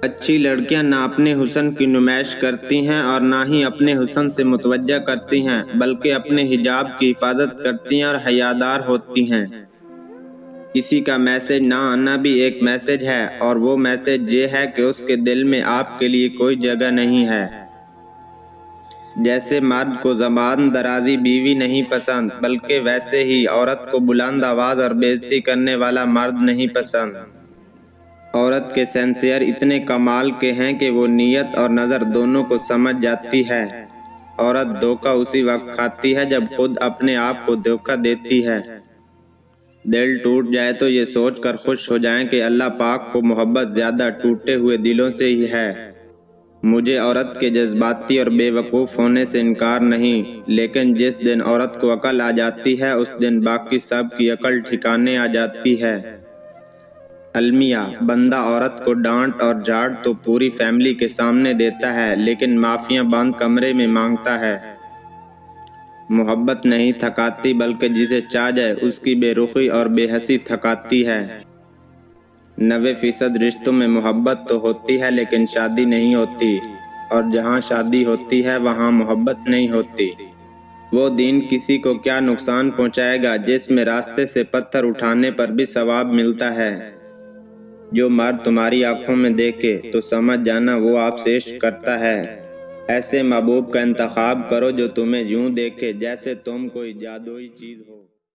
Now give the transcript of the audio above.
اچھی لڑکیاں نہ اپنے حسن کی نمائش کرتی ہیں اور نہ ہی اپنے حسن سے متوجہ کرتی ہیں، بلکہ اپنے حجاب کی حفاظت کرتی ہیں اور حیادار ہوتی ہیں۔ کسی کا میسج نہ آنا بھی ایک میسج ہے، اور وہ میسج یہ ہے کہ اس کے دل میں آپ کے لیے کوئی جگہ نہیں ہے۔ جیسے مرد کو زبان درازی بیوی نہیں پسند، بلکہ ویسے ہی عورت کو بلند آواز اور بے عزتی کرنے والا مرد نہیں پسند۔ عورت کے سینسر اتنے کمال کے ہیں کہ وہ نیت اور نظر دونوں کو سمجھ جاتی ہے۔ عورت دھوکہ اسی وقت کھاتی ہے جب خود اپنے آپ کو دھوکہ دیتی ہے۔ دل ٹوٹ جائے تو یہ سوچ کر خوش ہو جائیں کہ اللہ پاک کو محبت زیادہ ٹوٹے ہوئے دلوں سے ہی ہے۔ مجھے عورت کے جذباتی اور بے وقوف ہونے سے انکار نہیں، لیکن جس دن عورت کو عقل آ جاتی ہے اس دن باقی سب کی عقل ٹھکانے آ جاتی ہے۔ المیہ: بندہ عورت کو ڈانٹ اور جھاڑ تو پوری فیملی کے سامنے دیتا ہے، لیکن معافیاں بند کمرے میں مانگتا ہے۔ محبت نہیں تھکاتی، بلکہ جسے چاہ جائے اس کی بے رخی اور بے حسی تھکاتی ہے۔ 90% رشتوں میں محبت تو ہوتی ہے لیکن شادی نہیں ہوتی، اور جہاں شادی ہوتی ہے وہاں محبت نہیں ہوتی۔ وہ دین کسی کو کیا نقصان پہنچائے گا جس میں راستے سے پتھر اٹھانے پر بھی ثواب ملتا ہے۔ جو مرد تمہاری آنکھوں میں دیکھے تو سمجھ جانا وہ آپ سے عشق کرتا ہے۔ ایسے محبوب کا انتخاب کرو جو تمہیں یوں دیکھے جیسے تم کوئی جادوئی چیز ہو۔